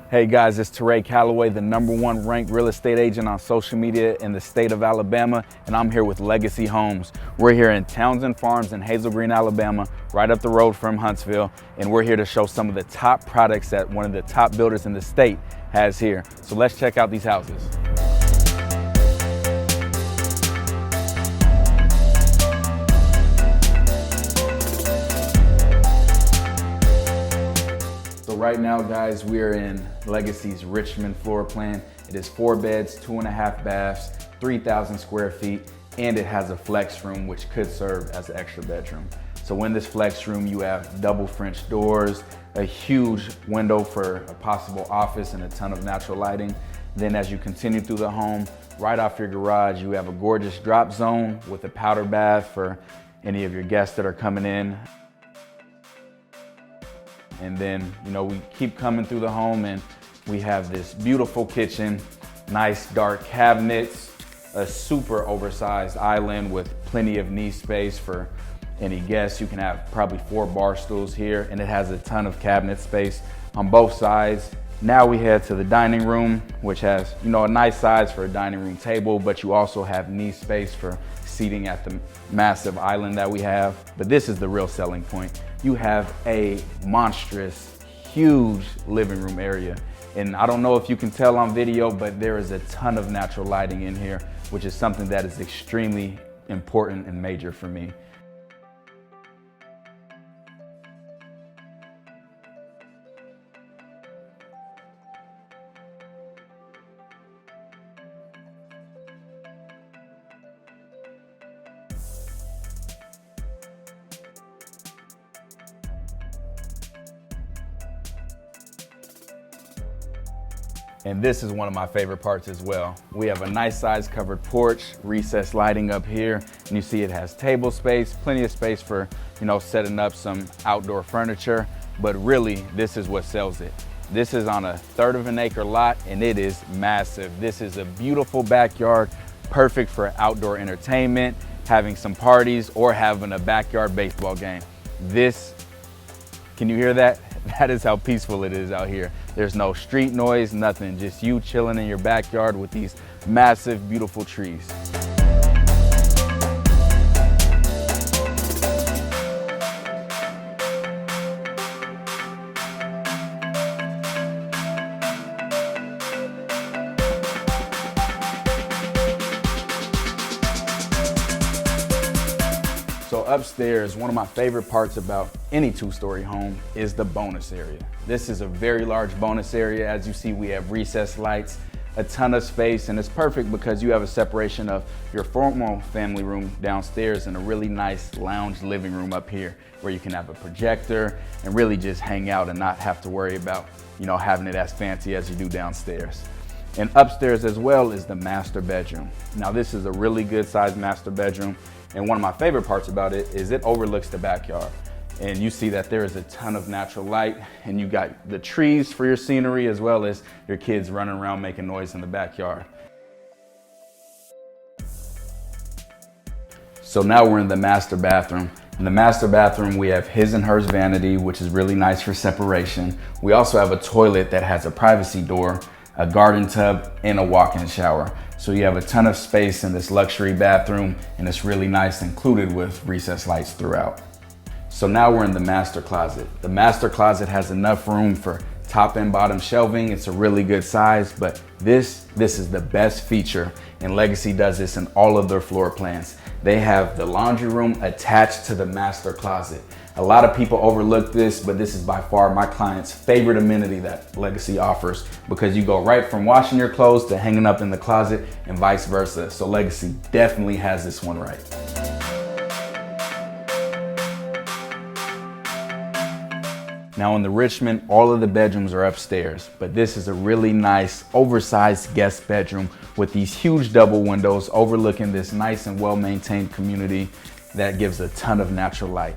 Hey guys, it's Tere Calloway, the #1 ranked real estate agent on social media in the state of Alabama, and I'm here with Legacy Homes. We're here in Townsend Farms in Hazel Green, Alabama, right up the road from Huntsville, and we're here to show some of the top products that one of the top builders in the state has here. So let's check out these houses. So right now, guys, we are in Legacy's Richmond Floor Plan. It is 4 beds, 2.5 baths, 3,000 square feet, and it has a flex room, which could serve as an extra bedroom. So in this flex room, you have double French doors, a huge window for a possible office, and a ton of natural lighting. Then as you continue through the home, right off your garage, you have a gorgeous drop zone with a powder bath for any of your guests that are coming in. And then, we keep coming through the home and we have this beautiful kitchen, nice dark cabinets, a super oversized island with plenty of knee space for any guests. You can have probably 4 bar stools here, and it has a ton of cabinet space on both sides. Now we head to the dining room, which has, a nice size for a dining room table, but you also have knee space for seating at the massive island that we have. But this is the real selling point. You have a monstrous, huge living room area. And I don't know if you can tell on video, but there is a ton of natural lighting in here, which is something that is extremely important and major for me. And this is one of my favorite parts as well. We have a nice size covered porch, recessed lighting up here, and you see it has table space, plenty of space for, setting up some outdoor furniture, but really this is what sells it. This is on a 1/3 of an acre lot, and it is massive. This is a beautiful backyard, perfect for outdoor entertainment, having some parties, or having a backyard baseball game. Can you hear that? That is how peaceful it is out here. There's no street noise, nothing, just you chilling in your backyard with these massive, beautiful trees. So upstairs, one of my favorite parts about any 2-story home is the bonus area. This is a very large bonus area. As you see, we have recessed lights, a ton of space, and it's perfect because you have a separation of your formal family room downstairs and a really nice lounge living room up here where you can have a projector and really just hang out and not have to worry about, having it as fancy as you do downstairs. And upstairs as well is the master bedroom. Now this is a really good sized master bedroom. And one of my favorite parts about it is it overlooks the backyard. And you see that there is a ton of natural light, and you got the trees for your scenery as well as your kids running around making noise in the backyard. So now we're in the master bathroom. In the master bathroom, we have his and hers vanity, which is really nice for separation. We also have a toilet that has a privacy door, a garden tub, and a walk-in shower. So you have a ton of space in this luxury bathroom, and it's really nice, included with recessed lights throughout. So now we're in the master closet. The master closet has enough room for top and bottom shelving. It's a really good size, but this is the best feature, and Legacy does this in all of their floor plans. They have the laundry room attached to the master closet. A lot of people overlook this, but this is by far my client's favorite amenity that Legacy offers, because you go right from washing your clothes to hanging up in the closet and vice versa. So Legacy definitely has this one right. Now in the Richmond, all of the bedrooms are upstairs, but this is a really nice oversized guest bedroom with these huge double windows overlooking this nice and well-maintained community that gives a ton of natural light.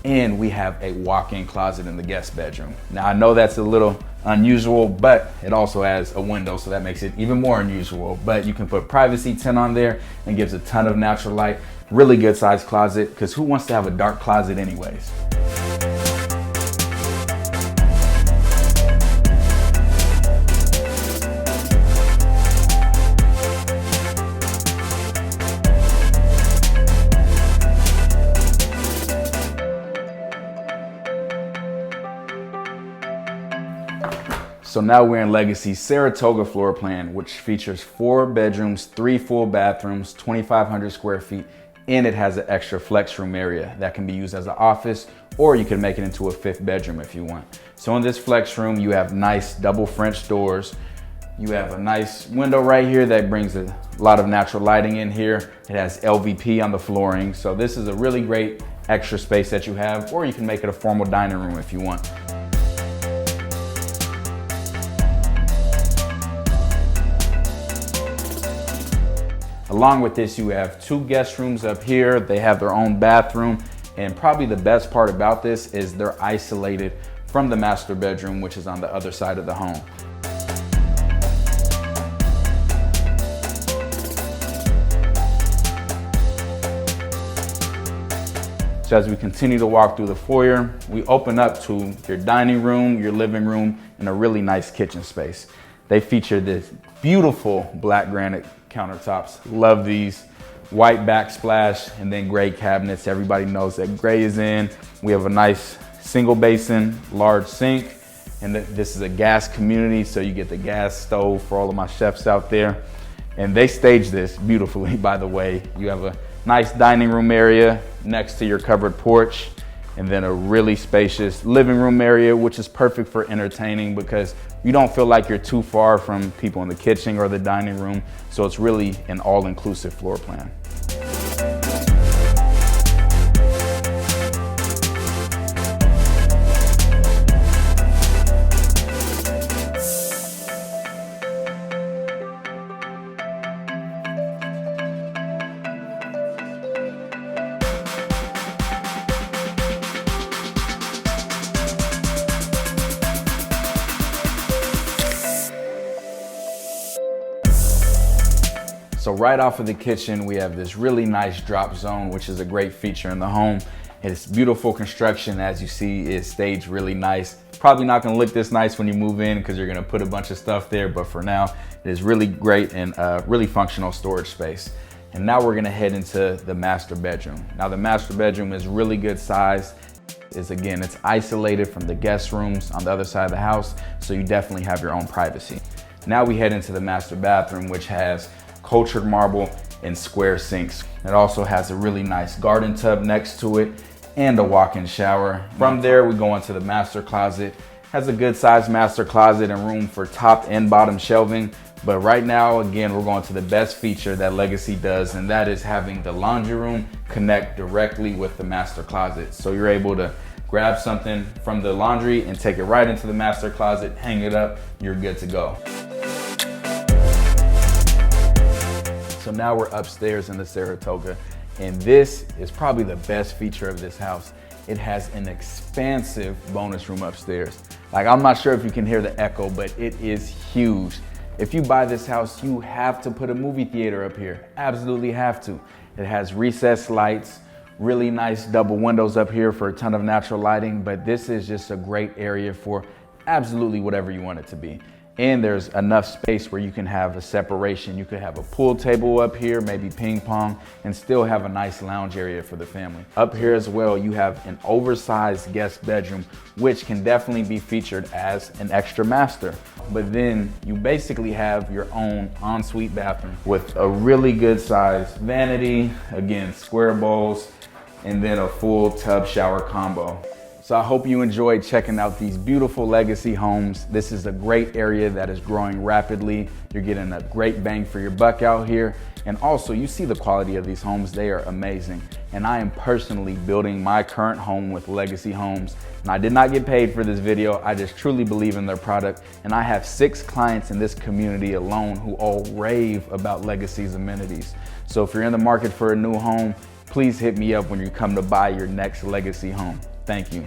And we have a walk-in closet in the guest bedroom. Now I know that's a little unusual, but it also has a window, so that makes it even more unusual. But you can put privacy tint on there and gives a ton of natural light. Really good sized closet, because who wants to have a dark closet anyways? So now we're in Legacy's Saratoga floor plan, which features 4 bedrooms, 3 full bathrooms, 2,500 square feet, and it has an extra flex room area that can be used as an office, or you can make it into a 5th bedroom if you want. So in this flex room, you have nice double French doors. You have a nice window right here that brings a lot of natural lighting in here. It has LVP on the flooring. So this is a really great extra space that you have, or you can make it a formal dining room if you want. Along with this, you have 2 guest rooms up here. They have their own bathroom. And probably the best part about this is they're isolated from the master bedroom, which is on the other side of the home. So as we continue to walk through the foyer, we open up to your dining room, your living room, and a really nice kitchen space. They feature this beautiful black granite countertops. Love these. White backsplash and then gray cabinets. Everybody knows that gray is in. We have a nice single basin, large sink, and this is a gas community, so you get the gas stove for all of my chefs out there. And they staged this beautifully, by the way. You have a nice dining room area next to your covered porch, and then a really spacious living room area, which is perfect for entertaining because you don't feel like you're too far from people in the kitchen or the dining room. So it's really an all-inclusive floor plan. So right off of the kitchen, we have this really nice drop zone, which is a great feature in the home. It's beautiful construction. As you see, it's staged really nice. Probably not gonna look this nice when you move in because you're gonna put a bunch of stuff there, but for now, it is really great and really functional storage space. And now we're gonna head into the master bedroom. Now the master bedroom is really good size. It's isolated from the guest rooms on the other side of the house, so you definitely have your own privacy. Now we head into the master bathroom, which has cultured marble and square sinks. It also has a really nice garden tub next to it and a walk-in shower. From there, we go into the master closet. Has a good sized master closet and room for top and bottom shelving. But right now, again, we're going to the best feature that Legacy does, and that is having the laundry room connect directly with the master closet. So you're able to grab something from the laundry and take it right into the master closet, hang it up, you're good to go. So now we're upstairs in the Saratoga, and this is probably the best feature of this house. It has an expansive bonus room upstairs. Like, I'm not sure if you can hear the echo, but it is huge. If you buy this house, you have to put a movie theater up here. Absolutely have to. It has recessed lights, really nice double windows up here for a ton of natural lighting, but this is just a great area for absolutely whatever you want it to be. And there's enough space where you can have a separation. You could have a pool table up here, maybe ping pong, and still have a nice lounge area for the family. Up here as well, you have an oversized guest bedroom, which can definitely be featured as an extra master. But then you basically have your own ensuite bathroom with a really good size vanity, again, square bowls, and then a full tub shower combo. So I hope you enjoyed checking out these beautiful Legacy homes. This is a great area that is growing rapidly. You're getting a great bang for your buck out here. And also, you see the quality of these homes. They are amazing. And I am personally building my current home with Legacy Homes. And I did not get paid for this video. I just truly believe in their product. And I have 6 clients in this community alone who all rave about Legacy's amenities. So if you're in the market for a new home, please hit me up when you come to buy your next Legacy home. Thank you.